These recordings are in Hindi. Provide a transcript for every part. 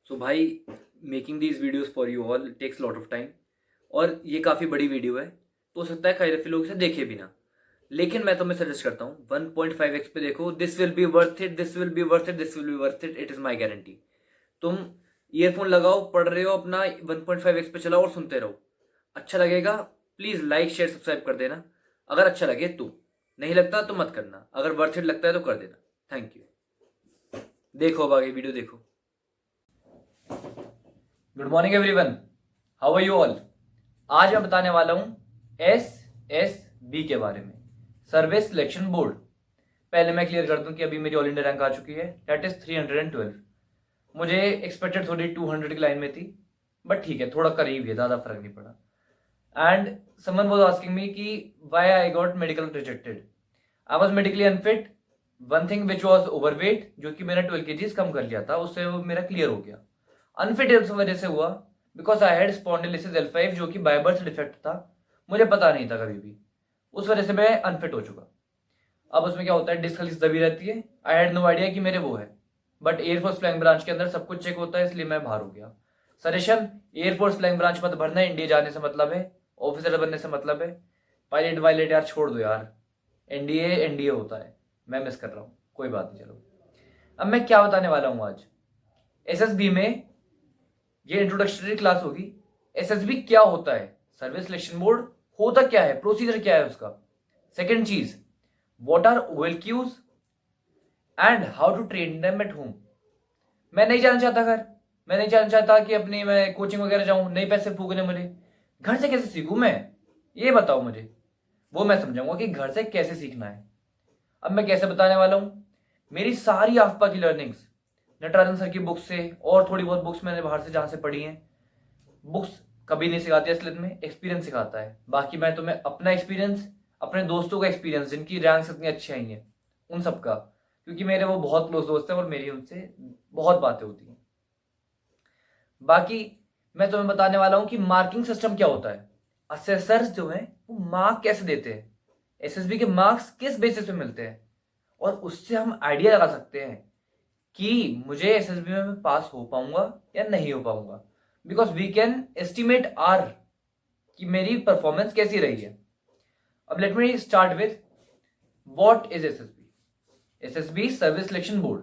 सो भाई, making these videos for you all takes lot of time. और ये काफ़ी बड़ी वीडियो है, तो हो सकता है कई दफ़े लोग इसे देखे भी ना। लेकिन मैं तुम्हें सजेस्ट करता हूँ 1.5x पे देखो। This will be worth it, this will be worth it, this will be worth it, it is my guarantee. तुम ईयरफोन लगाओ, पढ़ रहे हो अपना, 1.5x पे चलाओ और सुनते रहो। अच्छा लगेगा, प्लीज़ लाइक शेयर सब्सक्राइब कर देना अगर अच्छा लगे तो। नहीं लगता तो मत करना, अगर वर्थ इट लगता है तो कर देना। Thank you. देखो अब आगे वीडियो देखो। Good morning everyone, how are you all. आज मैं बताने वाला हूं SSB के बारे में, सर्विस सिलेक्शन बोर्ड। पहले मैं क्लियर कर दूं कि अभी मेरी ऑल इंडिया रैंक आ चुकी है, दैट इज 312। मुझे एक्सपेक्टेड थोड़ी 200 की लाइन में थी, बट ठीक है, थोड़ा करीब है, ज़्यादा फर्क नहीं पड़ा। And someone was asking me कि why I got medical rejected. I was medically unfit, one thing which was overweight, जो कि मैंने 12 kgs कम कर लिया था, उससे वो मेरा क्लियर हो गया। अनफिट इस वजह से हुआ बिकॉज आई हैड स्पॉन्डिलिसिस L5, जो कि बाय बर्थ डिफेक्ट था, मुझे पता नहीं था कभी भी, उस वजह से मैं अनफिट हो चुका। अब उसमें क्या होता है, डिस्क खाली दबी रहती है। आई हैड नो आइडिया कि मेरे वो है, बट एयरफोर्स फ्लैंक ब्रांच के अंदर सब कुछ चेक होता है, इसलिए मैं बाहर हो गया। सजेशन, एयरफोर्स फ्लैंक ब्रांच मत भरना, इंडिया जाने से मतलब है, ऑफिसर बनने से मतलब है। पायलट वायलट यार छोड़ दो यार, एनडीए होता है, मैं मिस कर रहा हूँ, कोई बात नहीं। चलो अब मैं क्या बताने वाला हूँ आज। एसएसबी में ये इंट्रोडक्टरी क्लास होगी। एसएसबी क्या होता है, सर्विस सिलेक्शन बोर्ड होता क्या है, प्रोसीजर क्या है उसका। सेकेंड चीज, what are OLQs and how to train them at home. मैं नहीं जाना चाहता घर, मैं नहीं जाना चाहता कि अपनी मैं कोचिंग वगैरह जाऊं, नहीं पैसे फूकने मुझे, घर से कैसे सीखूं मैं, ये बताओ मुझे। वो मैं समझाऊंगा कि घर से कैसे सीखना है। अब मैं कैसे बताने वाला हूं। मेरी सारी आफ्पा की लर्निंग्स नटराजन सर की बुक से, और थोड़ी बहुत बुक्स मैंने बाहर से जहां से पढ़ी हैं। बुक्स कभी नहीं सिखाती असलियत में, एक्सपीरियंस सिखाता है। बाकी मैं तुम्हें अपना एक्सपीरियंस, अपने दोस्तों का एक्सपीरियंस जिनकी रैंक्स इतनी अच्छी आई हैं, उन सब का, क्योंकि मेरे वो बहुत क्लोज दोस्त हैं और मेरी उनसे बहुत बातें होती हैं। बाकी मैं तुम्हें बताने वाला हूं कि मार्किंग सिस्टम क्या होता है, असेसर्स जो हैं वो मार्क कैसे देते हैं, एसएसबी के मार्क्स किस बेसिस पे मिलते हैं, और उससे हम आइडिया लगा सकते हैं कि मुझे एसएसबी में मैं पास हो पाऊंगा या नहीं हो पाऊंगा। Because we can estimate are कि मेरी परफॉर्मेंस कैसी रही है। अब let me start with what is SSB. SSB service selection board.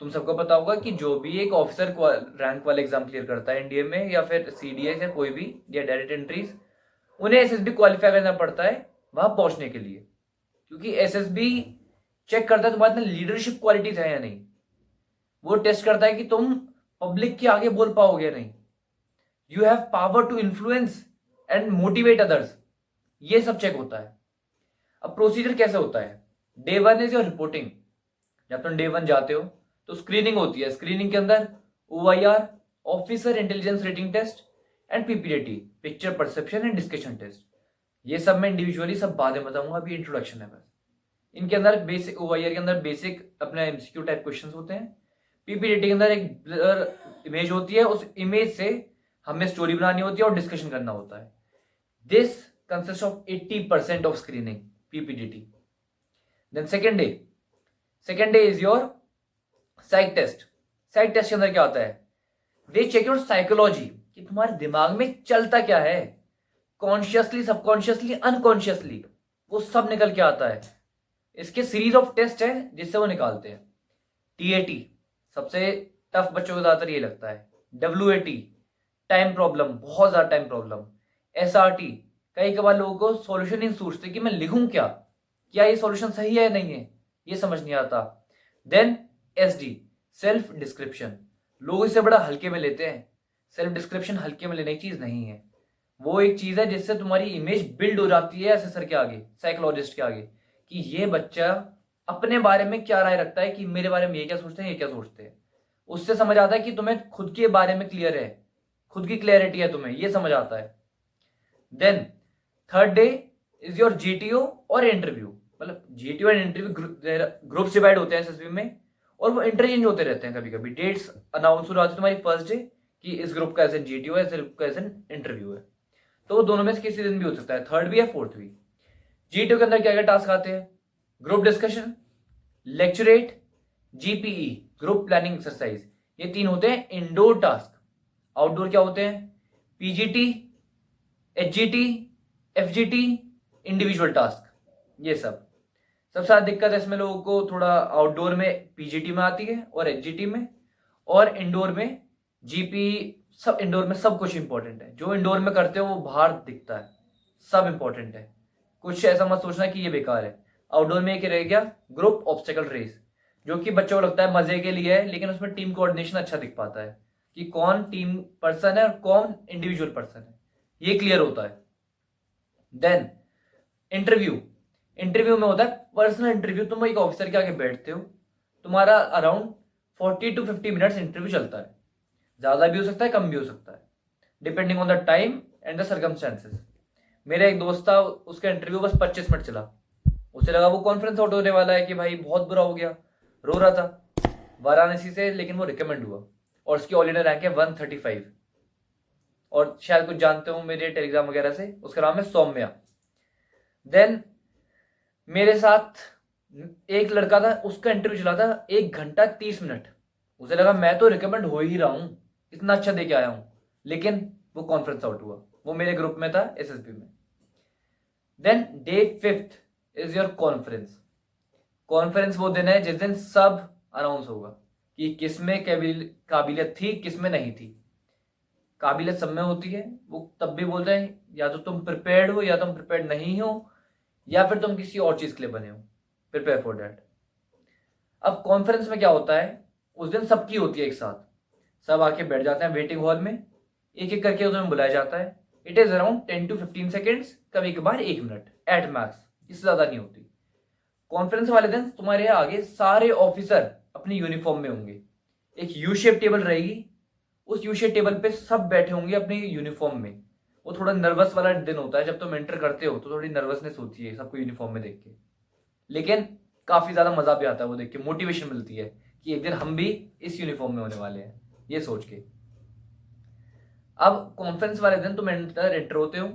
तुम सबको पता होगा कि जो भी एक ऑफिसर रैंक वाले एग्जाम क्लियर करता है इंडिया में, या फिर सीडीएस या कोई भी, या डायरेक्ट एंट्रीज, उन्हें एसएसबी क्वालिफाई करना पड़ता है वहां पहुंचने के लिए। क्योंकि एसएसबी चेक करता है तुम्हारे अंदर लीडरशिप क्वालिटीज है या नहीं। वो टेस्ट करता है कि तुम पब्लिक के आगे बोल पाओगे या नहीं, you have power to influence and motivate others, ये सब चेक होता है। अब प्रोसीजर कैसे होता है। Day 1 is your reporting. जब तुम डे 1 जाते हो तो स्क्रीनिंग होती है। स्क्रीनिंग के अंदर OIR, officer intelligence rating test, and PPDT, picture perception and discussion test. ये सब मैं इंडिविजुअली सब बातें बताऊंगा, अभी इंट्रोडक्शन है बस। इनके अंदर बेसिक, OIR के अंदर बेसिक अपने MCQ टाइप क्वेश्चन होते हैं। PPDT के अंदर एक ब्लर इमेज होती है, उस इमेज से हमें स्टोरी बनानी होती है और डिस्कशन करना होता है। This consist of 80% of screening PPDT। Then second day is your psych test. Psych test के अंदर क्या होता है, दे चेक योर साइकोलॉजी, कि तुम्हारे दिमाग में चलता क्या है, कॉन्शियसली, सबकॉन्शियसली, अनकॉन्शियसली, वो सब निकल के आता है। इसके सीरीज ऑफ टेस्ट है जिससे वो निकालते हैं। TAT सबसे टफ बच्चों को ज्यादातर ये लगता है। WAT टाइम प्रॉब्लम, बहुत ज्यादा टाइम प्रॉब्लम। SRT कई कबार लोगों को सॉल्यूशन नहीं सोचते कि मैं लिखूं क्या ये सॉल्यूशन सही है या नहीं है, ये समझ नहीं आता। देन SD सेल्फ डिस्क्रिप्शन, लोग इसे बड़ा हल्के में लेते हैं। सेल्फ डिस्क्रिप्शन हल्के में लेने की चीज नहीं है, वो एक चीज है जिससे तुम्हारी इमेज बिल्ड हो जाती है असेसर के आगे, साइकोलॉजिस्ट के आगे, कि ये बच्चा अपने बारे में क्या राय रखता है, कि मेरे बारे में ये क्या सोचते हैं, ये क्या सोचते हैं। उससे समझ आता है कि तुम्हें खुद के बारे में क्लियर है, खुद की क्लैरिटी है तुम्हें, ये समझ आता है। Then third day is your GTO और इंटरव्यू। मतलब GTO and interview groups divide होते हैं एसएसबी में, और वो इंटरचेंज होते रहते हैं। कभी कभी डेट्स अनाउंस हो जाती है तुम्हारी फर्स्ट डे कि इस ग्रुप का एज एन GTO है, इस ग्रुप का एज एन इंटरव्यू है। तो वो दोनों में से किसी दिन भी हो सकता है, थर्ड भी या फोर्थ भी। GTO के अंदर क्या क्या टास्क आते हैं, group discussion, lecturette, GPE group planning exercise. ये 3 होते हैं इंडोर टास्क। आउटडोर क्या होते हैं? PGT, HGT, FGT, individual task. ये सबसे ज्यादा दिक्कत है इसमें लोगों को थोड़ा आउटडोर में पीजीटी में आती है और एचजीटी में, और इंडोर में जीपी। सब इंडोर में सब कुछ इंपॉर्टेंट है, जो इंडोर में करते हो वो बाहर दिखता है, सब इंपॉर्टेंट है। कुछ ऐसा मत सोचना कि ये बेकार है। आउटडोर में एक रह गया ग्रुप ऑब्स्टेकल रेस, जो कि बच्चों को लगता है मजे के लिए है, लेकिन उसमें टीम कोऑर्डिनेशन अच्छा दिख पाता है कि कौन टीम पर्सन है और कौन इंडिविजुअल पर्सन है, ये क्लियर होता है। Then interview. इंटरव्यू में होता है पर्सनल इंटरव्यू। तुम एक ऑफिसर के आगे बैठते हो, तुम्हारा अराउंड 40 to 50 मिनट्स इंटरव्यू चलता है। ज्यादा भी हो सकता है, कम भी हो सकता है, depending on the time and the circumstances. मेरा एक दोस्त था, उसका इंटरव्यू बस 25 मिनट चला। उसे लगा वो कॉन्फ्रेंस आउट होने वाला है कि भाई बहुत बुरा हो गया, रो रहा था वाराणसी से, लेकिन वो रिकमेंड हुआ और उसकी ऑल इंडिया रैंक है 135। और शायद कुछ जानते हो मेरे टेलीग्राम वगैरह से, उसका नाम है सौम्या। देन मेरे साथ एक लड़का था, उसका इंटरव्यू चला था 1 घंटा 30 मिनट। उसे लगा मैं तो रिकमेंड हो ही रहा हूं, इतना अच्छा दे के आया हूं, लेकिन वो कॉन्फ्रेंस आउट हुआ। वो मेरे ग्रुप में था एसएसबी में। Then day 5th is your conference. Conference वो दिन है जिस दिन सब अनाउंस होगा कि किसमें काबिलियत थी, किसमें नहीं थी। काबिलियत सब में होती है, वो तब भी बोलते हैं या तो तुम प्रिपेयर्ड हो या तुम प्रिपेयर्ड नहीं हो, या फिर तुम किसी और चीज के लिए बने हो। Prepare for that. अब कॉन्फ्रेंस में क्या होता है, उस दिन सबकी होती है एक साथ, सब आके बैठ जाते हैं वेटिंग हॉल में, एक एक करके उन्हें बुलाया जाता है। It is around 10 to 15 seconds, कभी कभार 1 मिनट एट मैक्स, इससे ज्यादा नहीं होती। कॉन्फ्रेंस वाले दिन तुम्हारे आगे सारे ऑफिसर अपनी यूनिफॉर्म में होंगे। एक यू शेप टेबल रहेगी, उस यू शेप टेबल पे सब बैठे होंगे अपनी यूनिफॉर्म में। वो थोड़ा नर्वस वाला दिन होता है, जब तुम एंटर करते हो तो थोड़ी नर्वसनेस होती है सबको यूनिफॉर्म में देख के, लेकिन काफी ज्यादा मजा भी आता है वो देख के, मोटिवेशन मिलती है कि एक दिन हम भी इस यूनिफॉर्म में होने वाले हैं, ये सोच के। अब कॉन्फ्रेंस वाले दिन तुम एंटर होते हो,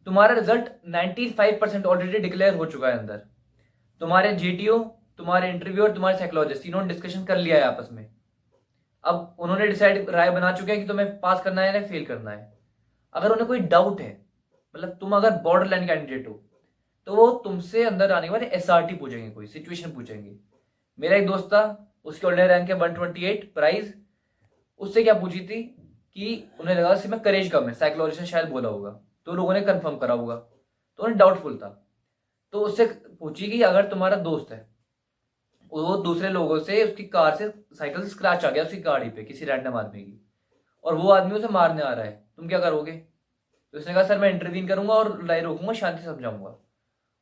तुम्हारा रिजल्ट 95% ऑलरेडी डिक्लेयर हो चुका है अंदर। तुम्हारे जीटीओ, तुम्हारे इंटरव्यू और तुम्हारे साइकोलॉजिस्ट तीनों ने डिस्कशन कर लिया है आपस में। अब उन्होंने डिसाइड राय बना चुके हैं कि तुम्हें पास करना है या फेल करना है। अगर उन्हें कोई डाउट है, मतलब तुम अगर बॉर्डर लाइन कैंडिडेट हो, तो वो तुमसे अंदर आने के बाद एसआरटी पूछेंगे, कोई सिचुएशन पूछेंगे। मेरा एक दोस्त था, उसके ऑल इंडिया रैंक है 128 प्राइज। उससे क्या पूछी थी कि उन्हें लगा कि मैं करेज कम है, साइकोलॉजिस्ट ने शायद बोला होगा, तो लोगों ने कंफर्म करा होगा, तो उन्हें डाउटफुल था। तो उससे पूछी कि अगर तुम्हारा दोस्त है, वो दूसरे लोगों से उसकी कार से साइकिल से स्क्रैच आ गया उसकी गाड़ी पे, किसी रैंडम आदमी की, और वो आदमी उसे मारने आ रहा है, तुम क्या करोगे? तो उसने कहा सर मैं इंटरवीन करूंगा और लड़ाई रोकूंगा, शांति से समझाऊंगा।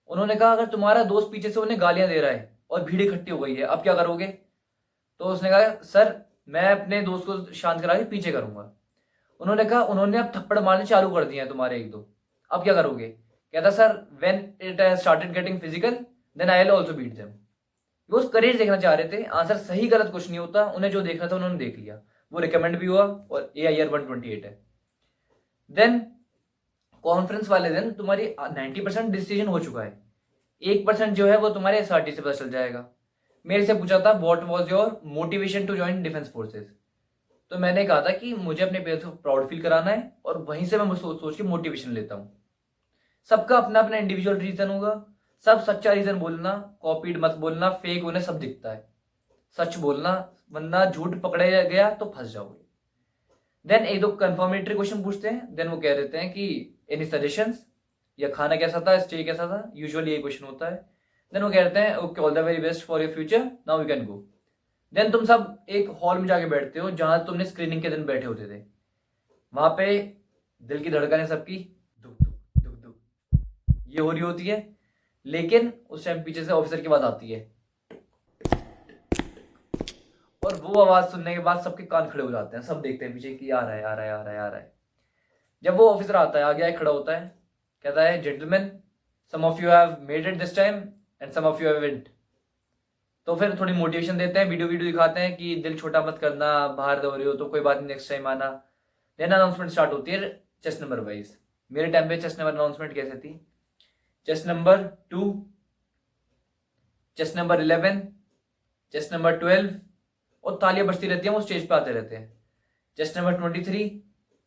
उन्होंने कहा अगर तुम्हारा दोस्त पीछे से उन्हें गालियां दे रहा है और भीड़ इकट्ठी हो गई है, अब क्या करोगे? तो उसने कहा सर मैं अपने दोस्त को शांत करा के पीछे करूंगा। उन्होंने कहा उन्होंने अब थप्पड़ मारने चालू कर दिए हैं तुम्हारे एक दो, अब क्या करोगे? कहता sir when it has started getting physical then I will also beat them. वो करेज देखना चाह रहे थे, आंसर सही गलत कुछ नहीं होता, उन्हें जो देखना था उन्होंने देख लिया, वो रिकमेंड भी हुआ और AIR 128 है। देन कॉन्फ्रेंस वाले दिन तुम्हारी 90% डिसीजन हो चुका है, 1% जो है वो तुम्हारे SRT से पता चल जाएगा। मेरे से पूछा था what was your motivation to join defence forces, तो मैंने कहा था कि मुझे अपने पेरेंट्स को प्राउड फील कराना है, और वहीं से मैं सोच सोच के मोटिवेशन लेता हूँ। सबका अपना अपना इंडिविजुअल रीजन होगा, सब सच्चा रीजन बोलना, कॉपीड मत बोलना, फेक उन्हें सब दिखता है, सच बोलना, वरना झूठ पकड़े गया तो फंस जाओगे। देन एक दो कंफर्मेटरी क्वेश्चन पूछते हैं, देन वो कह देते हैं कि एनी सजेशंस, या खाना कैसा था, स्टे कैसा था, यूजुअली ये क्वेश्चन होता है। देन वो कहते हैं okay all the very best for your future, now you can go. Then तुम सब एक हॉल में जाके बैठते हो जहां तुमने स्क्रीनिंग के दिन बैठे होते थे। वहां पे दिल की धड़कनें सबकी धुक धुक धुक धुक ये हो रही होती है, लेकिन उस टाइम पीछे से ऑफिसर की आवाज आती है, और वो आवाज सुनने के बाद सबके कान खड़े हो जाते हैं, सब देखते हैं पीछे कि आ रहा है आ रहा है आ रहा है आ रहा है। जब वो ऑफिसर आता है, आगे खड़ा होता है, कहता है gentleman some of you have made it this time and some of you haven't. तो फिर थोड़ी मोटिवेशन देते हैं, वीडियो दिखाते हैं कि दिल छोटा मत करना, बाहर दो रहे हो तो कोई बात नहीं, नेक्स्ट टाइम आना। देन अनाउंसमेंट स्टार्ट होती है चेस्ट नंबर वाइज। मेरे टाइम पे चेस्ट नंबर अनाउंसमेंट कैसे थी, chest number 2, chest number 11, chest number 12, और तालियां बजती रहती हैं, वो स्टेज पे आते रहते हैं। चेस्ट नंबर 23,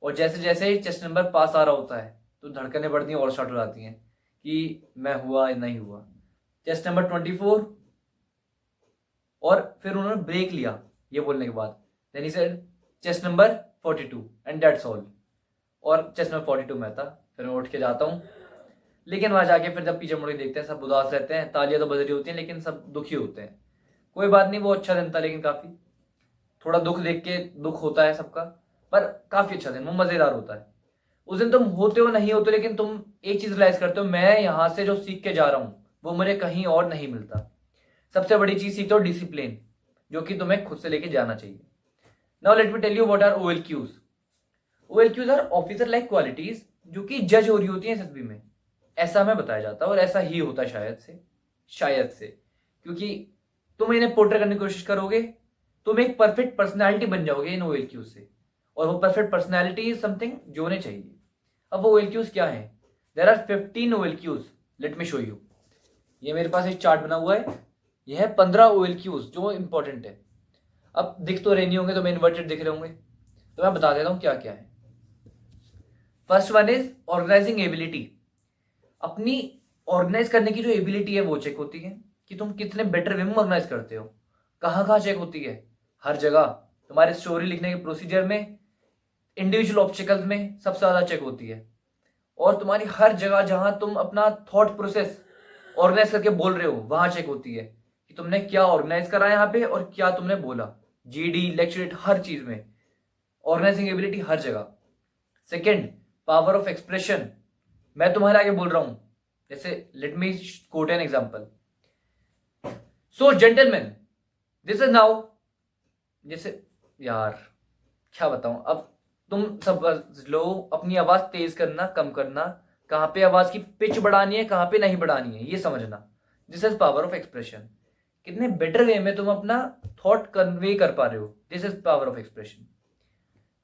और जैसे जैसे चेस्ट नंबर पास आ रहा होता है तो धड़कनें बढ़ती हैं और स्टार्ट हो जाती हैं कि मैं हुआ या नहीं हुआ। चेस्ट नंबर 24, और फिर उन्होंने ब्रेक लिया ये बोलने के बाद। Then he said chest number 42 and that's all. और चेस्ट नंबर 42 में था। फिर मैं उठ के जाता हूँ, लेकिन वहां जाके फिर जब पीछे मुड़ के देखते हैं सब उदास रहते हैं, तालियां तो बज रही होती हैं लेकिन सब दुखी होते हैं। कोई बात नहीं, वो अच्छा दिन था, लेकिन काफी थोड़ा दुख देख के दुख होता है सबका, पर काफी अच्छा दिन, वो मजेदार होता है। उस दिन तुम होते हो नहीं होते, लेकिन तुम एक चीज रियलाइज करते हो, मैं यहाँ से जो सीख के जा रहा हूँ वो मुझे कहीं और नहीं मिलता। सबसे बड़ी चीज सीखते हो डिसिप्लिन, जो कि तुम्हें खुद से लेके जाना चाहिए। Now let me tell you what are OLQs। OLQs are officer like qualities जो कि जज हो रही होती है SSB में, ऐसा हमें बताया जाता है, और ऐसा ही होता है शायद से, क्योंकि तुम इन्हें पोर्ट्रे करने की कोशिश करोगे, तुम एक परफेक्ट पर्सनैलिटी बन जाओगे इन OLQs से, और वो परफेक्ट पर्सनैलिटी इज समथिंग जो होने चाहिए। अब वो OLQs क्या है? There are 15 OLQs, let me show you. ये मेरे पास एक चार्ट बना हुआ है, ये है 15 OLQs जो इंपॉर्टेंट है। अब दिख तो रहे नहीं होंगे, तो मैं इन्वर्टेड दिख रहे होंगे, तो मैं बता देता हूं क्या क्या है। First one is organising ability. अपनी ऑर्गेनाइज करने की जो एबिलिटी है वो चेक होती है, कि तुम कितने बेटर वे में ऑर्गेनाइज करते हो। कहाँ कहाँ चेक होती है? हर जगह। तुम्हारे स्टोरी लिखने के प्रोसीजर में, इंडिविजुअल ऑब्स्टिकल्स में सबसे ज्यादा चेक होती है, और तुम्हारी हर जगह जहां तुम अपना थॉट प्रोसेस ऑर्गेनाइज करके बोल रहे हो वहां चेक होती है, कि तुमने क्या ऑर्गेनाइज करा यहाँ पे और क्या तुमने बोला। GD, लेक्चरेट, हर चीज में ऑर्गेनाइजिंग एबिलिटी हर जगह। Second, power of expression. मैं तुम्हारे आगे बोल रहा हूं, जैसे let me quote an example. So gentleman, this is now, जैसे यार क्या बताऊं, अब तुम समझ लो, अपनी आवाज तेज करना कम करना, कहां पे आवाज की पिच बढ़ानी है कहां पे नहीं बढ़ानी है, ये समझना। This is power of expression. कितने बेटर वे में तुम अपना थॉट कन्वे कर पा रहे हो, this is power of expression.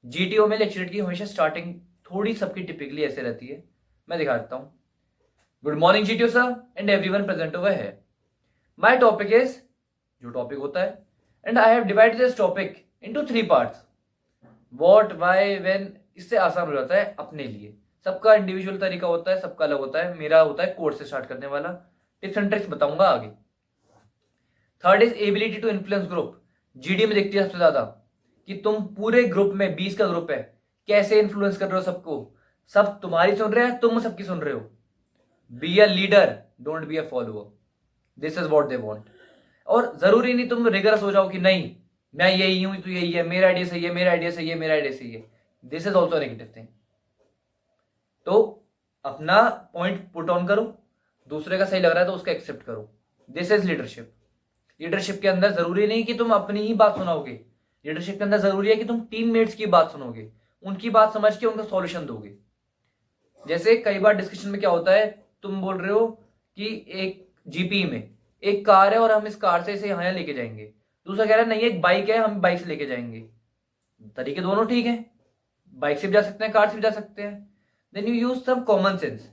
GTO में लेक्चरेट की हमेशा स्टार्टिंग थोड़ी सबकी टिपिकली ऐसे रहती है, मैं दिखा देता हूं। Good morning GTO sir and everyone present over है। माय टॉपिक इज, जो टॉपिक होता है, and I have divided this topic into 3 parts. What, why, when, इससे आसान हो जाता है अपने लिए। सबका इंडिविजुअल तरीका होता है, सबका अलग होता है, मेरा होता है कोर्स से स्टार्ट करने वाला। टिप्स एंड ट्रिक्स बताऊंगा आगे। Third is ability to influence group. GD में देखती है सबसे ज्यादा, कि तुम पूरे ग्रुप में, 20 का ग्रुप है, कैसे इन्फ्लुएंस कर रहे हो सबको। सब तुम्हारी सुन रहे हैं, तुम सबकी सुन रहे हो। Be a leader, don't be a follower, this is what they want. और जरूरी नहीं तुम रिगरस हो जाओ कि नहीं मैं यही हूं तो यही है, मेरा आइडिया सही है, मेरा आइडिया सही है, मेरा आइडिया सही है, this is also negative thing. तो अपना पॉइंट पुट ऑन करो, दूसरे का सही लग रहा है तो उसका एक्सेप्ट करो, दिस इज लीडरशिप। लीडरशिप के अंदर जरूरी नहीं कि तुम अपनी ही बात सुनाओगे, लीडरशिप के अंदर जरूरी है कि तुम टीममेट्स की बात सुनोगे, उनकी बात समझ के उनका सॉल्यूशन दोगे। जैसे कई बार डिस्कशन में क्या होता है, तुम बोल रहे हो कि एक GP में एक कार है और हम इस कार से इसे यहां लेके जाएंगे, दूसरा कह रहा है नहीं एक बाइक है, हम बाइक से लेके जाएंगे। तरीके दोनों ठीक है, बाइक से भी जा सकते हैं, कार से भी जा सकते हैं। Then you use some common sense.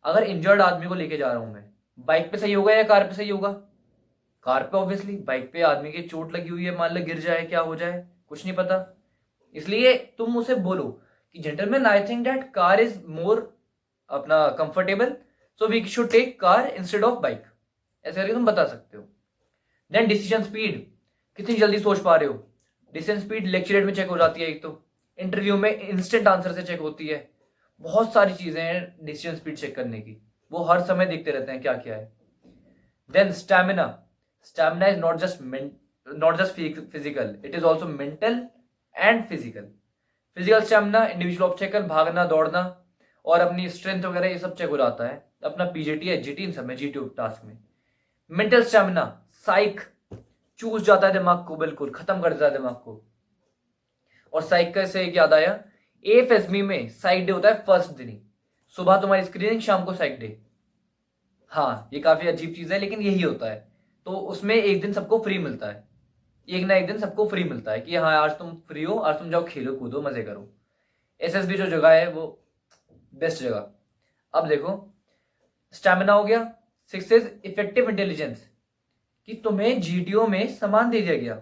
अगर इंजर्ड आदमी को लेके जा रहा हूं मैं, बाइक पे सही होगा या कार पे सही होगा? कार पे ऑब्वियसली। बाइक पे आदमी की चोट लगी हुई है, मान लो गिर जाए, क्या हो जाए, कुछ नहीं पता। इसलिए तुम उसे बोलो कि gentleman, I think that car is more अपना comfortable, so we should take car instead of bike, ऐसे करके तुम बता सकते हो। देन डिसीजन स्पीड, कितनी जल्दी सोच पा रहे हो। डिसीजन स्पीड लेक्चरेट में चेक हो जाती है, एक तो इंटरव्यू में इंस्टेंट आंसर से चेक होती है। बहुत सारी चीजें हैं डिसीजन स्पीड चेक करने की, वो हर समय देखते रहते हैं क्या क्या है। Then stamina. Stamina is not just physical, it is also mental and physical. Physical stamina, individual obstacle, भागना दौड़ना और अपनी स्ट्रेंथ वगैरह, ये सब चेक हो जाता है अपना PJT या GT, इन सब में, GT टास्क में। मेंटल स्टैमिना, साइक चूस जाता है दिमाग को, बिल्कुल खत्म कर देता है दिमाग को। और साइक का से एक याद आया, AFSB में साइक डे होता है फर्स्ट दिन ही, सुबह तुम्हारी स्क्रीनिंग, शाम को साइक डे। हाँ, ये काफी अजीब चीज है लेकिन यही होता है। तो उसमें एक दिन सबको फ्री मिलता है, एक ना एक दिन सबको फ्री मिलता है कि हाँ आज तुम फ्री हो, आज तुम जाओ खेलो कूदो मजे करो। SSB जो जगह है वो बेस्ट जगह। अब देखो, स्टैमिना हो गया। 6 इज इफेक्टिव इंटेलिजेंस, कि तुम्हें GTO में सामान दे दिया गया,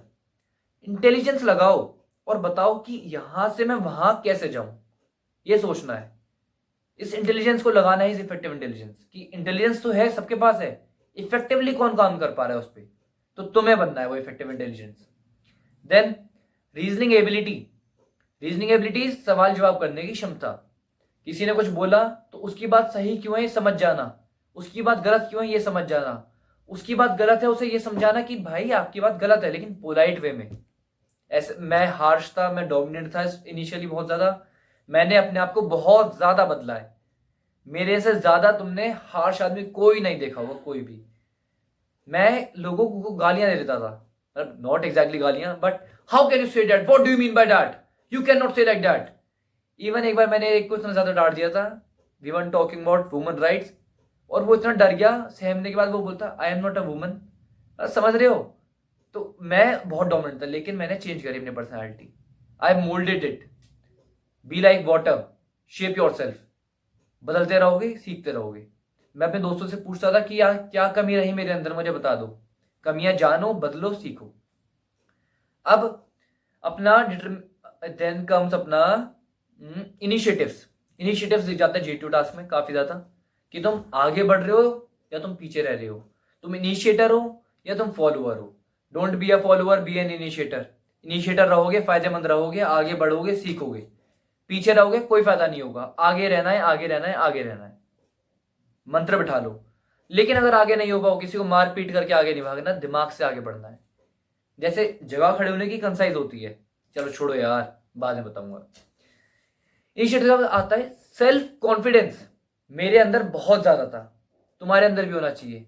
इंटेलिजेंस लगाओ और बताओ कि यहां से मैं वहां कैसे जाऊं, ये सोचना है। इस इंटेलिजेंस को लगाना है, इस इफेक्टिव इंटेलिजेंस की। इंटेलिजेंस तो है, सबके पास है, इफेक्टिवली कौन काम कर पा रहा है उस पर, तो तुम्हें बनना है वो effective intelligence. Then reasoning ability. Reasoning ability सवाल जवाब करने की क्षमता। किसी ने कुछ बोला तो उसकी बात सही क्यों है ये समझ जाना, उसकी बात गलत क्यों है ये समझ जाना, उसकी बात गलत है उसे ये समझाना कि भाई आपकी बात गलत है लेकिन पोलाइट वे में। ऐसे मैं हार्श था, मैं डोमिनेंट था इनिशियली बहुत ज्यादा, मैंने अपने आप को बहुत ज्यादा बदला है। मेरे से ज्यादा तुमने हार्श आदमी कोई नहीं देखा होगा, कोई भी। मैं लोगों को गालियां दे देता था, मतलब नॉट एग्जैक्टली गालियां, but how can you say that, what do you mean by that, you can not से लाइक दैट। इवन एक बार मैंने एक को इतना ज्यादा डांट दिया था, we one talking about woman rights, और वो इतना डर गया, सहमने के बाद वो बोलता I am not a woman. समझ रहे हो? तो मैं बहुत डोमिनेंट था, लेकिन मैंने चेंज करी अपनी personality. I moulded it. Be like water, shape your self. बदलते रहोगे, सीखते रहोगे। मैं अपने दोस्तों से पूछता था कि यार क्या कमी रही मेरे अंदर, मुझे बता दो। कमियां जानो, बदलो, सीखो। अब अपना देन कम्स अपना इनिशिएटिव्स। इनिशिएटिव्स दिख जाते हैं G2 टास्क में काफी ज्यादा, कि तुम आगे बढ़ रहे हो या तुम पीछे रह रहे हो, तुम इनिशिएटर हो या तुम फॉलोअर हो। Don't be a follower, be an initiator. Initiator रहोगे फायदेमंद रहोगे, आगे बढ़ोगे, सीखोगे। पीछे रहोगे कोई फायदा नहीं होगा। आगे रहना है, आगे रहना है, आगे रहना है, मंत्र बिठा लो। लेकिन अगर आगे नहीं हो पाओ, किसी को मार पीट करके आगे नहीं भागना, दिमाग से आगे बढ़ना है। जैसे जगह खड़े होने की कंसाइज होती है, चलो छोड़ो यार, बाद में बताऊंगा। इनिशिएटिव आता है सेल्फ कॉन्फिडेंस। मेरे अंदर बहुत ज्यादा था, तुम्हारे अंदर भी होना चाहिए।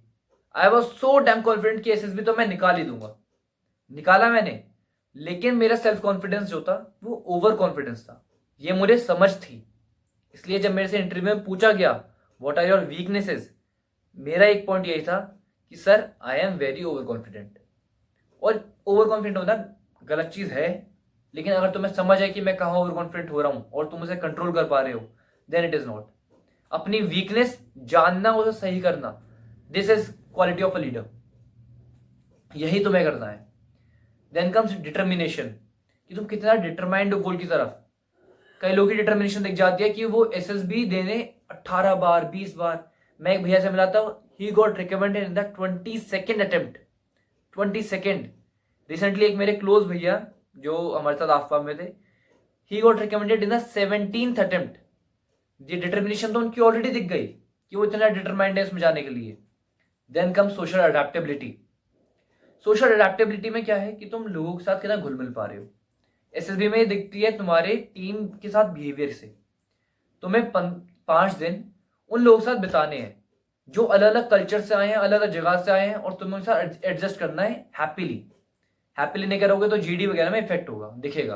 I was so damn confident कि एसएसबी तो मैं निकाल ही दूंगा। निकाला मैंने, लेकिन मेरा सेल्फ कॉन्फिडेंस जो था वो ओवर कॉन्फिडेंस था। ये मुझे समझ थी, इसलिए जब मेरे से इंटरव्यू में पूछा गया व्हाट आर योर वीकनेसेस, मेरा एक पॉइंट यही था कि sir I am very over confident. और ओवर कॉन्फिडेंट होना गलत चीज है, लेकिन अगर तुम्हें समझ है कि मैं कहाँ ओवर कॉन्फिडेंट हो रहा हूं और तुम उसे कंट्रोल कर पा रहे हो, देन इट इज नॉट। अपनी वीकनेस जानना, उसे सही करना, this is quality of a leader. यही तुम्हें करना है। देन कम्स डिटर्मिनेशन, कि तुम कितना डिटरमाइंड हो गोल की तरफ। कई लोगों की डिटर्मिनेशन दिख जाती है कि वो एसएसबी देने 18 बार 20 बार। मैं एक भैया से मिला था, he got recommended in the 22nd attempt. 22nd। Recently एक मेरे क्लोज भैया जो हमारे साथ आफा में थे, he got recommended in the 17th attempt. ये डिटर्मिनेशन तो उनकी ऑलरेडी दिख गई कि वो इतना डिटरमाइंड है इसमें जाने के लिए। Then come social adaptability. Social adaptability में क्या है कि तुम लोगों के साथ कितना घुल मिल पा रहे हो। एसएसबी में दिखती है तुम्हारे टीम के साथ बिहेवियर से। तुम्हें 5 दिन उन लोगों के साथ बिताने हैं जो अलग अलग कल्चर से आए हैं, अलग अलग जगह से आए हैं, और तुम्हें उनके साथ एडजस्ट करना है हैप्पीली। हैप्पीली नहीं करोगे तो जीडी वगैरह में इफेक्ट होगा, दिखेगा।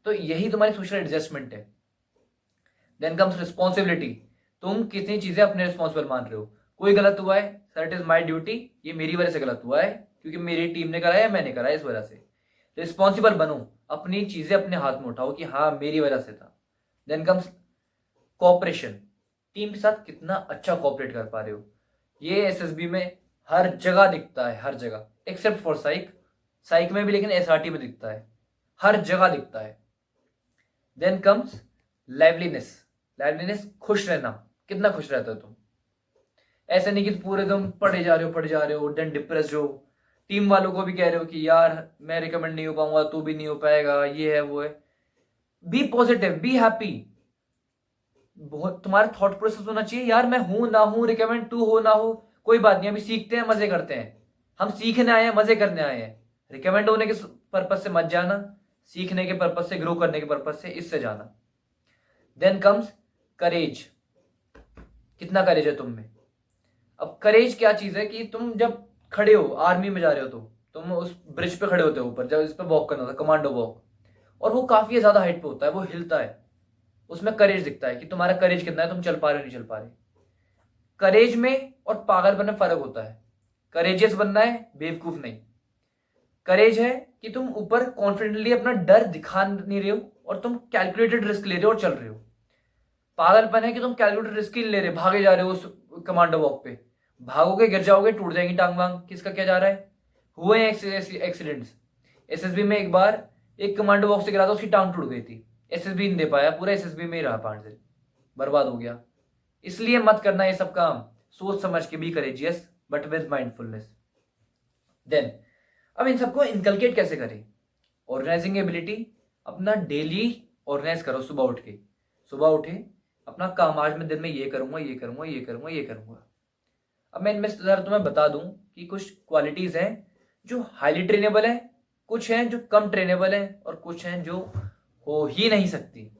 तो यही तुम्हारी सोशल एडजस्टमेंट है। Then comes responsibility. तुम कितनी चीजें अपने रिस्पॉन्सिबल मान रहे हो। कोई गलत हुआ है, sir it is my duty, ये मेरी वजह से गलत हुआ है क्योंकि मेरी टीम ने कराया, मैंने कराया, इस वजह से। रिस्पॉन्सिबल बनो, अपनी चीजें अपने हाथ में उठाओ कि हाँ मेरी वजह से था। Then comes cooperation. टीम के साथ कितना अच्छा कोऑपरेट कर पा रहे हो। ये एसएसबी में हर जगह दिखता है, हर जगह एक्सेप्ट फॉर साइक। साइक में भी, लेकिन एसआरटी में दिखता है, हर जगह दिखता है। Then comes liveliness. लाइवलीनेस, खुश रहना। कितना खुश रहते हो तुम। ऐसा नहीं कि पूरे तुम पढ़े जा रहे हो, देन डिप्रेस हो। टीम वालों को भी कह रहे हो कि यार मैं रिकमेंड नहीं हो पाऊंगा, तू भी नहीं हो पाएगा, ये है वो है। Be positive, be happy. बहुत तुम्हारा थॉट प्रोसेस होना चाहिए, यार मैं हूं ना हूं, रिकमेंड तू हो ना हो, कोई बात नहीं, अभी सीखते हैं, मजे करते हैं। हम सीखने आए हैं, मजे करने आए हैं। रिकमेंड होने के पर्पज से मत जाना, सीखने के पर्पज से, ग्रो करने के पर्पज से, इससे जाना। देन कम्स करेज। कितना करेज है तुम में। अब करेज क्या चीज है कि तुम जब खड़े हो, आर्मी में जा रहे हो, तो तुम उस ब्रिज पे खड़े होते हो ऊपर, जब इस पे वॉक करना था, कमांडो वॉक, और वो काफी ज्यादा हाइट पे होता है, वो हिलता है, उसमें करेज दिखता है कि तुम्हारा करेज कितना है, तुम चल पा रहे हो नहीं चल पा रहे। करेज में और पागलपन में फर्क होता है। करेजियस बनना है, बेवकूफ नहीं। करेज है कि तुम ऊपर कॉन्फिडेंटली अपना डर दिखा नहीं रहे हो और तुम कैलकुलेटेड रिस्क ले रहे हो और चल रहे हो। पागलपन है कि तुम कैलकुलेटेड रिस्क ही ले रहे, भागे जा रहे हो उस कमांडो वॉक पे, भागोगे गिर जाओगे, टूट जाएगी टांग वांग, किसका क्या जा रहा है। हुए हैं एक्सीडेंट्स, एसएसबी में एक बार एक कमांडो बॉक्स से गिरा था, उसकी टांग टूट गई थी, एसएसबी नहीं दे पाया, पूरा एसएसबी में ही रहा, 5 दिन बर्बाद हो गया। इसलिए मत करना ये सब काम, सोच समझ के, be courageous but with mindfulness. Then अब इन सबको इनकलकेट कैसे करें? ऑर्गेनाइजिंग एबिलिटी, अपना डेली ऑर्गेनाइज करो। सुबह उठे अपना काम, आज मैं दिन में ये करूंगा, ये करूंगा, ये करूंगा, ये करूंगा। अब मैं इनमें जरा तुम्हें बता दूं कि कुछ क्वालिटीज हैं जो हाईली ट्रेनेबल है, कुछ हैं जो कम ट्रेनेबल है, और कुछ हैं जो हो ही नहीं सकती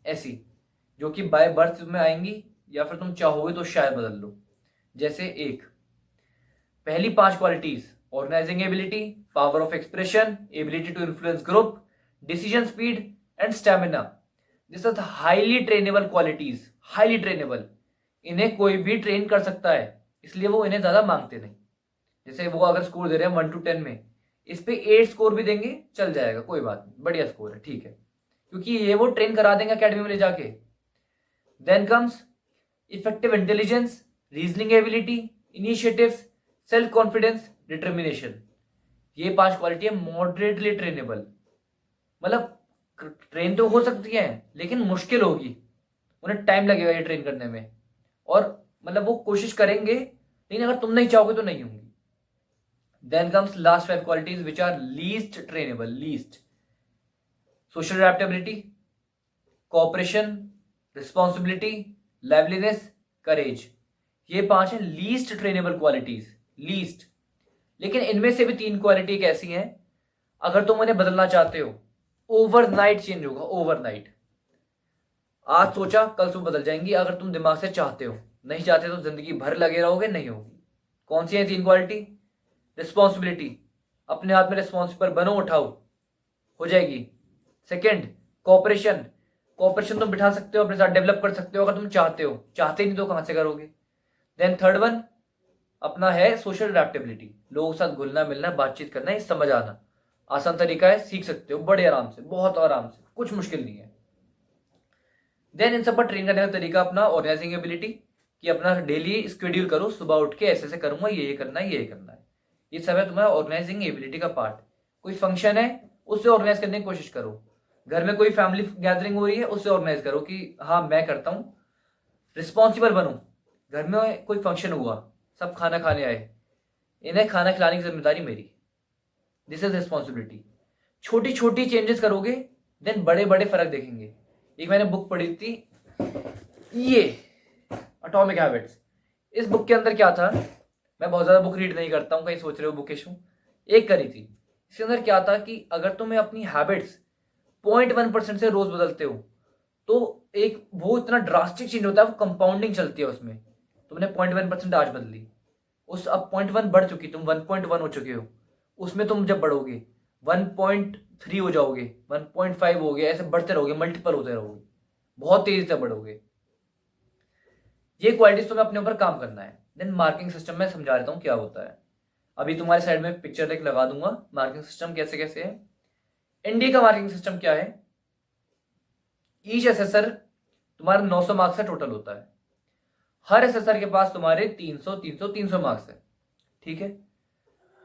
ऐसी, जो कि बाय बर्थ में आएंगी या फिर तुम चाहोगे तो शायद बदल लो। जैसे एक पहली 5 qualities, organising ability, power of expression, ability to influence group, decision speed and stamina. This are the highly trainable qualities, highly trainable. इन्हें कोई भी ट्रेन कर सकता है, इसलिए वो इन्हें ज्यादा मांगते नहीं। जैसे वो अगर स्कोर दे रहे हैं 1 to 10 में, इस पे 8 स्कोर भी देंगे चल जाएगा, कोई बात नहीं, बढ़िया स्कोर है, ठीक है, क्योंकि ये वो ट्रेन करा देंगे अकेडमी में ले जाके। Then comes effective intelligence, reasoning ability, initiatives, self confidence, determination. ये 5 क्वालिटी है मॉडरेटली ट्रेनेबल। मतलब ट्रेन तो हो सकती है लेकिन मुश्किल होगी, उन्हें टाइम लगेगा ये ट्रेन करने में, और मतलब वो कोशिश करेंगे लेकिन अगर तुम नहीं चाहोगे तो नहीं होंगी। Then comes last 5 qualities which are least trainable. Least social adaptability, cooperation, responsibility, liveliness, courage. ये 5 है लीस्ट ट्रेनेबल क्वालिटीज, लीस्ट। लेकिन इनमें से भी 3 क्वालिटी एक ऐसी हैं, अगर तुम उन्हें बदलना चाहते हो, ओवरनाइट चेंज होगा, ओवरनाइट। आज सोचा कल सुबह बदल जाएंगी, अगर तुम दिमाग से चाहते हो। नहीं चाहते तो जिंदगी भर लगे रहोगे, नहीं होगी। कौन सी है 3 क्वालिटी? रिस्पॉन्सिबिलिटी, अपने हाथ में रिस्पॉन्सिबल बनो, उठाओ, हो जाएगी। सेकेंड, कोऑपरेशन, कोऑपरेशन तुम बिठा सकते हो, अपने साथ डेवलप कर सकते हो अगर तुम चाहते हो, चाहते नहीं तो कहां से करोगे। देन थर्ड वन अपना है सोशल अडेप्टेबिलिटी, लोगों के साथ घुलना मिलना, बातचीत करना, ये समझ आना, आसान तरीका है, सीख सकते हो बड़े आराम से, बहुत आराम से, कुछ मुश्किल नहीं है। देन इन सब पर ट्रेन करने का तरीका अपना ऑर्गेनाइजिंग एबिलिटी, कि अपना डेली स्केड्यूल करो, सुबह उठ के ऐसे ऐसे करूंगा, ये करना है, ये करना है। ये सब है तुम्हारा ऑर्गेनाइजिंग एबिलिटी का पार्ट। कोई फंक्शन है उससे ऑर्गेनाइज करने की कोशिश करो, घर में कोई फैमिली गैदरिंग हो रही है उससे ऑर्गेनाइज करो कि हाँ मैं करता हूँ। रिस्पॉन्सिबल बनो, घर में कोई फंक्शन हुआ, सब खाना खाने आए, इन्हें खाना खिलाने की जिम्मेदारी मेरी, दिस इज रिस्पॉन्सिबिलिटी। छोटी छोटी चेंजेस करोगे देन बड़े बड़े फर्क देखेंगे। एक मैंने बुक पढ़ी थी, ये एटॉमिक हैबिट्स। इस बुक के अंदर क्या था, मैं बहुत ज्यादा बुक रीड नहीं करता हूँ, कहीं सोच रहे हो बुकिश हूँ, एक करी थी। इसके अंदर क्या था कि अगर तुम्हें अपनी हैबिट्स 0.1% से रोज बदलते हो तो एक वो इतना ड्रास्टिक चेंज होता है, वो कंपाउंडिंग चलती है उसमें। तुमने 0.1% आज बदली, उस अब 0.1 बढ़ चुकी, तुम 1.1 हो चुके हो, उसमें तुम जब बढ़ोगे 1.3 हो जाओगे, 1.5 हो गए, ऐसे बढ़ते रहोगे, मल्टीपल होते रहोगे, बहुत तेजी से बढ़ोगे। ये क्वालिटीज तुम्हें अपने ऊपर काम करना है। देन मार्किंग सिस्टम में समझा देता हूँ क्या होता है। अभी तुम्हारे साइड में पिक्चर एक लगा दूंगा, मार्किंग सिस्टम कैसे कैसे है। इंडिया का मार्किंग सिस्टम क्या है, ईच एसेसर तुम्हारा 900 मार्क्स का टोटल होता है, हर एसेसर के पास तुम्हारे 300 मार्क्स है, ठीक है।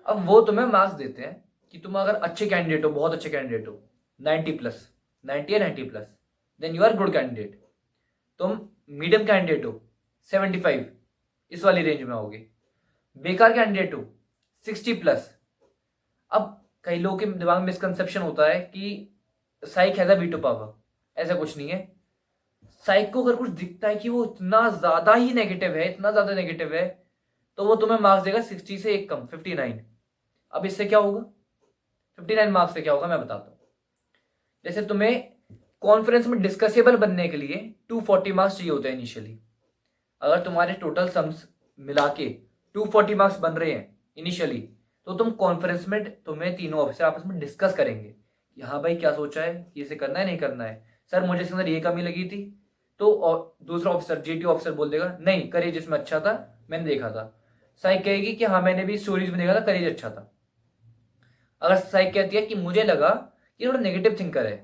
अब वो तुम्हें मार्क्स देते हैं कि तुम अगर अच्छे कैंडिडेट हो, बहुत अच्छे कैंडिडेट हो, 90+, 90 या 90+, then you are good candidate. तुम मीडियम कैंडिडेट हो, 75, इस वाली रेंज में आओगे। बेकार कैंडिडेट हो, 60+। अब कई लोगों के दिमाग में मिसकंसेप्शन होता है कि साइक हैज अ वीटो पावर, ऐसा कुछ नहीं है। साइक को अगर कुछ दिखता है कि वो इतना ज्यादा ही नेगेटिव है, इतना ज्यादा नेगेटिव है, तो वो तुम्हें मार्क्स देगा 60 से एक कम, 59। अब इससे क्या होगा, 59 मार्क्स से क्या होगा मैं बताता हूं। जैसे तुम्हें कॉन्फ्रेंस में डिस्कसेबल बनने के लिए 240 मार्क्स चाहिए होते हैं इनिशियली। अगर तुम्हारे टोटल सम्स मिला के 240 मार्क्स बन रहे हैं इनिशियली, तो तुम कॉन्फ्रेंस में तुम्हें तीनों ऑफिसर आपस में डिस्कस करेंगे कि हाँ भाई क्या सोचा है, कि इसे करना है नहीं करना है, सर मुझे इसके अंदर ये कमी लगी थी, तो दूसरा ऑफिसर जीटी ऑफिसर बोल देगा नहीं करेज इसमें अच्छा था, मैंने देखा था। साइक कहेगी कि हाँ मैंने भी स्टोरीज में देखा था, करेज अच्छा था। अगर साइक कहती है कि मुझे लगा कि थोड़ा नेगेटिव थिंकर है,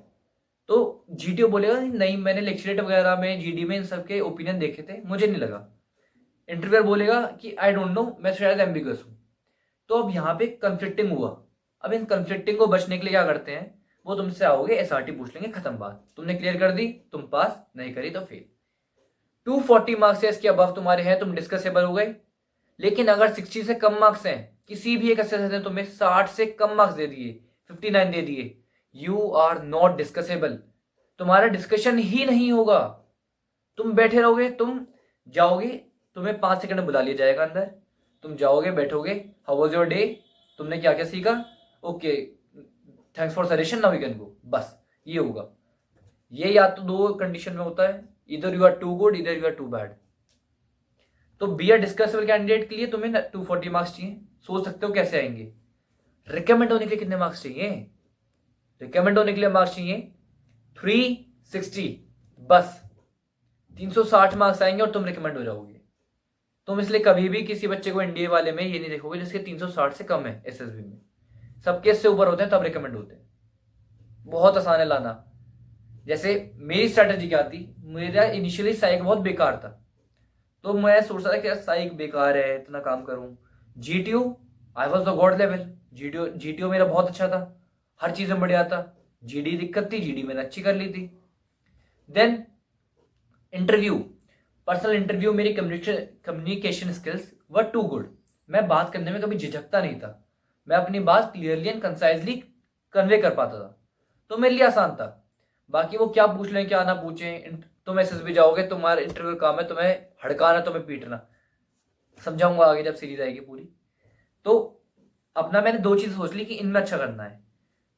तो जीटीओ बोलेगा नहीं मैंने लेक्चरेट वगैरह में जीडी में इन सबके ओपिनियन देखे थे, मुझे नहीं लगा। इंटरव्यूअर बोलेगा कि आई डोंट नो, मैं शायद एम्बिगस हूं। तो अब यहाँ पे कंफ्लिक्टिंग हुआ, अब इन कंफ्लिक्टिंग को बचने के लिए क्या करते हैं, वो तुमसे आओगे एसआरटी पूछ लेंगे, खत्म बात, तुमने क्लियर कर दी तुम पास, नहीं करी तो फेल। 240 मार्क्स या इसके अबव तुम्हारे हैं, तुम डिस्कसेबल हो गए। लेकिन अगर 60 से कम मार्क्स हैं, किसी भी एक असेसमेंट ने तुम्हें 60 से कम मार्क्स दे दिए, 59 दे दिए, यू आर नॉट डिस्कसेबल, तुम्हारा डिस्कशन ही नहीं होगा। तुम बैठे रहोगे, तुम जाओगे, तुम्हें 5 सेकंड में बुला लिया जाएगा अंदर, तुम जाओगे, बैठोगे, हाउ वाज योर डे, तुमने क्या क्या सीखा, okay thanks for suggestion, now you can गो, बस ये होगा। ये या तो दो कंडीशन में होता है, इधर यू आर टू गुड, इधर यू आर टू बैड। तो बी आर डिस्कसेबल कैंडिडेट के लिए तुम्हें 240 मार्क्स चाहिए, सोच सकते हो कैसे आएंगे। रिकमेंड होने के लिए कितने मार्क्स चाहिए, रिकमेंड होने के लिए मार्क्स चाहिए 360, बस 360 मार्क्स आएंगे और तुम रिकमेंड हो जाओगे। तुम इसलिए कभी भी किसी बच्चे को एनडीए वाले में ये नहीं देखोगे जिसके 360 से कम है, एसएसबी में सबके इससे ऊपर होते हैं तब रिकमेंड होते हैं। बहुत आसान है लाना। जैसे मेरी स्ट्रेटेजी क्या थी, मेरा इनिशियली साइक बहुत बेकार था, तो मैं सोच रहा था कि साइक बेकार है, इतना काम करूं। GTU I was the God level, GTU मेरा बहुत अच्छा था, हर चीज में बढ़िया था। जीडी दिक्कत थी, जीडी मैंने अच्छी कर ली थी। देन इंटरव्यू, पर्सनल इंटरव्यू, मेरी communication skills were too good, मैं बात करने में कभी झिझकता नहीं था, मैं अपनी बात क्लियरली एंड कंसाइजली कन्वे कर पाता था, तो मेरे लिए आसान था। बाकी वो क्या पूछ लें क्या ना पूछें, तुम एसएसबी जाओगे, तुम्हारा इंटरव्यू काम है तुम्हें हड़काना, तुम्हें पीटना, समझाऊंगा आगे जब सीरीज आएगी पूरी। तो अपना मैंने दो चीज सोच ली कि इनमें अच्छा करना है,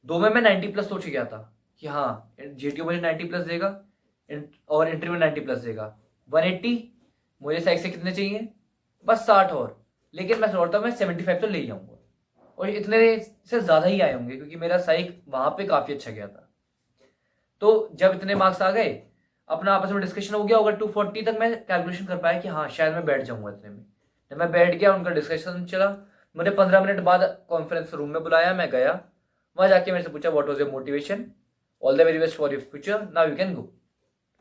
दो में मैं 90+ सोच गया था कि हाँ जीटीयू मुझे 90+ देगा और इंटरव्यू 90+ देगा। 180 मुझे साइक से कितने चाहिए, बस 60 और, लेकिन मैं सोचता हूँ मैं 75 तो ले ही आऊंगा, और इतने से ज्यादा ही आए होंगे क्योंकि मेरा साइक वहां पे काफी अच्छा गया था। तो जब इतने मार्क्स आ गए, अपना आपस में डिस्कशन हो गया होगा, 240 तक मैं कैलकुलेशन कर पाया कि हाँ शायद मैं बैठ जाऊंगा इतने में। जब मैं बैठ गया, उनका डिस्कशन चला, मुझे 15 मिनट बाद कॉन्फ्रेंस रूम में बुलाया, मैं गया, वहां जाके मेरे से पूछा what was your motivation, all the very best for your future, now you can गो।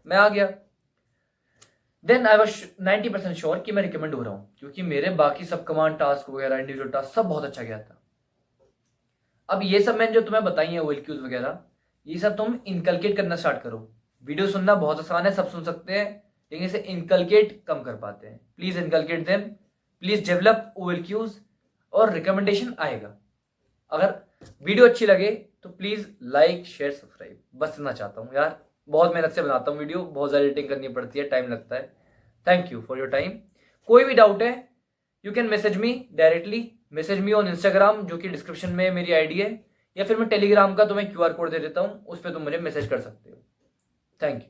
मैं आ गया। देन आई वॉज 90% श्योर कि मैं रिकमेंड हो रहा हूं, क्योंकि मेरे बाकी सब कमांड टास्क वगैरह, इंडिविजुअल टास्क सब बहुत अच्छा गया था। अब ये सब मैंने जो तुम्हें बताई है ओएलक्यूज वगैरह, ये सब तुम इनकलकेट करना स्टार्ट करो। वीडियो सुनना बहुत आसान है, सब सुन सकते हैं, लेकिन इसे इनकलकेट कम कर पाते हैं। Please inculcate them, please develop OLQs, और रिकमेंडेशन आएगा। अगर वीडियो अच्छी लगे तो प्लीज लाइक शेयर सब्सक्राइब, बस इतना चाहता हूँ यार, बहुत मेहनत से बनाता हूँ वीडियो, बहुत ज़्यादा एडिटिंग करनी पड़ती है, टाइम लगता है। Thank you for your time. कोई भी डाउट है you can message me directly, message me on Instagram जो कि डिस्क्रिप्शन में मेरी आईडी है, या फिर मैं टेलीग्राम का तुम्हें क्यूआर कोड दे देता हूँ, उस पर तुम मुझे मैसेज कर सकते हो। Thank you.